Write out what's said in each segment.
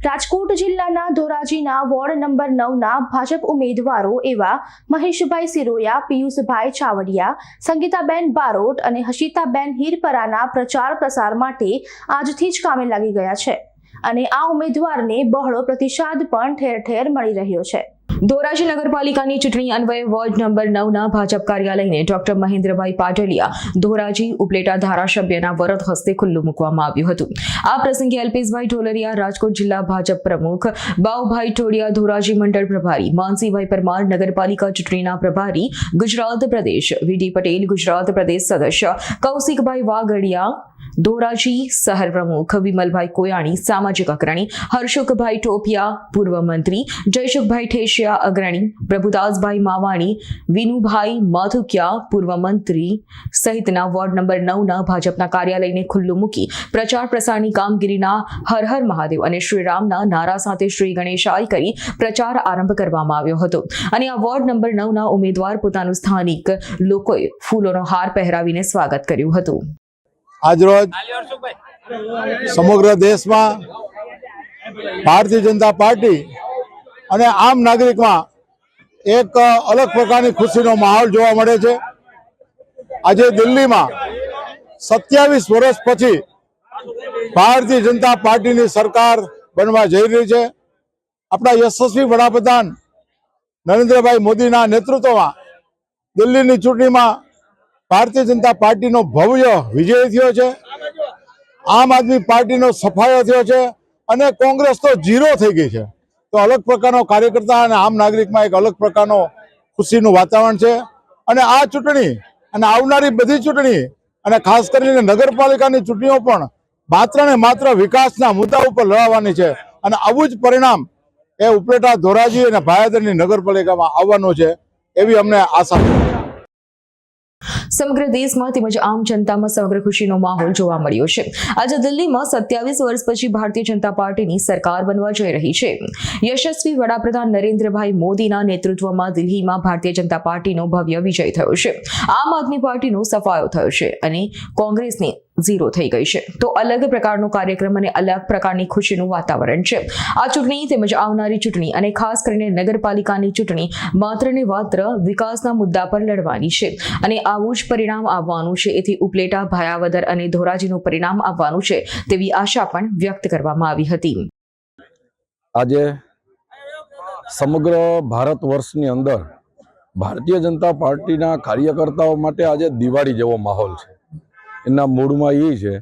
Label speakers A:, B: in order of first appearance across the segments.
A: રાજકોટ જિલ્લાના ધોરાજીના ward number 9ના Bhajap ઉમેદવારો એવા મહેશભાઈ સિરોયા, પિયુષભાઈ ચાવડિયા, સંગીતાબેન બારોટ અને હર્ષિતાબેન હિરપરાના પ્રચાર પ્રસાર માટે આજથી જ કામે લાગી ગયા છે અને આ ઉમેદવારને બહોળો પ્રતિસાદ પણ ઠેર ઠેર મળી રહ્યો છે। ધોરાજી નગરપાલિકાની ચૂંટણી અન્વયે વોર્ડ નંબર 9ના ભાજપ કાર્યાલયને ડોક્ટર મહેન્દ્રભાઈ પાટલિયા ધોરાજી ઉપલેટા ધારાસભ્યના વરદ હસ્તે ખુલ્લું મૂકવામાં આવ્યું હતું। આ પ્રસંગે અલ્પેશભાઈ ઢોલરિયા, રાજકોટ જિલ્લા ભાજપ પ્રમુખ, બાઉભાઈ ટોડિયા ધોરાજી મંડળ પ્રભારી, માનસીભાઈ પરમાર નગરપાલિકા ચૂંટણીના પ્રભારી ગુજરાત પ્રદેશ, વીડી પટેલ ગુજરાત પ્રદેશ સદસ્ય, કૌશિકભાઈ વાગડિયા ધોરાજી શહેર પ્રમુખ, વિમલભાઈ કોયાણી સામાજિક અગ્રણી, હર્ષુકભાઈ ટોપિયા પૂર્વ મંત્રી, જયસુખભાઈ ઠેસિયા અગ્રણી, પ્રભુદાસભાઈ માવાણી, વિનુભાઈ માથુકિયા પૂર્વ મંત્રી સહિતના વોર્ડ નંબર 9ના ભાજપના કાર્યાલયને ખુલ્લું મૂકી પ્રચાર પ્રસારની કામગીરીના હર હર મહાદેવ અને શ્રીરામના નારા સાથે શ્રી ગણેશાય કરી પ્રચાર આરંભ કરવામાં આવ્યો હતો અને આ વોર્ડ નંબર 9ના ઉમેદવાર પોતાનું સ્થાનિક લોકોએ ફૂલોનો હાર પહેરાવીને સ્વાગત કર્યું હતું।
B: આજરોજ સમગ્ર દેશમાં ભારતીય જનતા પાર્ટી અને આમ નાગરિકમાં એક અલગ પ્રકારની ખુશીનો માહોલ જોવા મળે છે। આજે દિલ્હીમાં 27 વર્ષ પછી ભારતીય જનતા પાર્ટીની સરકાર બનવા જઈ રહી છે। આપણા યશસ્વી વડાપ્રધાન નરેન્દ્રભાઈ મોદીના નેતૃત્વમાં દિલ્હીની ચૂંટણીમાં ભારતીય જનતા પાર્ટીનો ભવ્ય વિજય થયો છે। આમ આદમી પાર્ટીનો સફાયો થયો છે અને કોંગ્રેસ તો ઝીરો થઈ ગઈ છે। તો અલગ પ્રકારનો કાર્યકર્તા અને આમ નાગરિકમાં એક અલગ પ્રકારનો ખુશીનું વાતાવરણ છે અને આ ચૂંટણી અને આવનારી બધી ચૂંટણી અને ખાસ કરીને નગરપાલિકાની ચૂંટણીઓ પણ માત્ર ને માત્ર વિકાસના મુદ્દા ઉપર લડાવવાની છે અને આવું જ પરિણામ એ ઉપલેટા, ધોરાજી અને ભાયાદરની નગરપાલિકામાં આવવાનું છે એવી અમને આશા છે।
A: સમગ્ર દેશમાં તેમજ આમ જનતામાં સમગ્ર ખુશીનો માહોલ જોવા મળ્યો છે। આજે દિલ્હીમાં 27 વર્ષ પછી ભારતીય જનતા પાર્ટીની સરકાર બનવા જઈ રહી છે। યશસ્વી વડાપ્રધાન નરેન્દ્રભાઈ મોદીના નેતૃત્વમાં દિલ્હીમાં ભારતીય જનતા પાર્ટીનો ભવ્ય વિજય થયો છે। આમ આદમી પાર્ટીનો સફાયો થયો છે અને કોંગ્રેસની ઝીરો થઈ ગઈ છે। તો અલગ પ્રકારનો કાર્યક્રમ અને અલગ પ્રકારની ખુશીનું વાતાવરણ છે। આ ચૂંટણી તેમજ આવનારી ચૂંટણી અને ખાસ કરીને નગરપાલિકાની ચૂંટણી માત્ર ને માત્ર વિકાસના મુદ્દા પર લડવાની છે અને આવું જ પરિણામ આવવાનું છે। એથી ઉપલેટા, ભાયાવદર અને ધોરાજીનું પરિણામ આવવાનું છે તેવી આશા પણ વ્યક્ત કરવામાં આવી હતી।
C: આજે સમગ્ર ભારત વર્ષની અંદર ભારતીય જનતા પાર્ટીના કાર્યકર્તાઓ માટે આજે દિવાળી જેવો માહોલ છે। એના મૂળમાં એ છે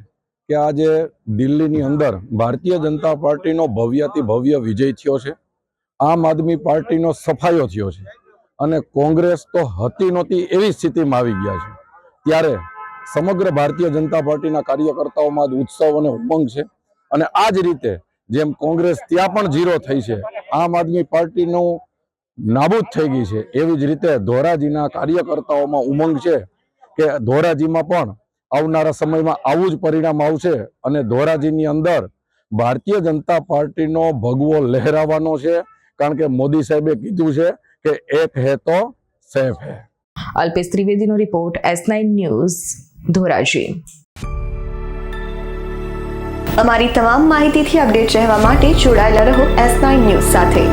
C: કે આજે દિલ્હીની અંદર ભારતીય જનતા પાર્ટીનો ભવ્યથી ભવ્ય વિજય થયો છે। આમ આદમી પાર્ટીનો સફાયો થયો છે અને કોંગ્રેસ તો હતી નહોતી એવી સ્થિતિમાં આવી ગયા છે। ત્યારે સમગ્ર ભારતીય જનતા પાર્ટીના કાર્યકર્તાઓમાં ઉત્સવ અને ઉમંગ છે અને આ જ રીતે જેમ કોંગ્રેસ ત્યાં પણ ઝીરો થઈ છે, આમ આદમી પાર્ટીનું નાબૂદ થઈ ગઈ છે, એવી જ રીતે ધોરાજીના કાર્યકર્તાઓમાં ઉમંગ છે કે ધોરાજીમાં પણ આવનારા સમયમાં આવું જ પરિણામ આવશે અને ધોરાજીની અંદર ભારતીય જનતા પાર્ટીનો ભગવો લહેરાવાનો છે। કારણ કે મોદી સાહેબે કીધું છે કે એક હે તો સેફ હે।
A: અલ્પેશ ત્રિવેદીનો રિપોર્ટ, S9 ન્યૂઝ, ધોરાજી।
D: અમારી તમામ માહિતીથી અપડેટ રહેવા માટે જોડાયેલા રહો S9 ન્યૂઝ સાથે।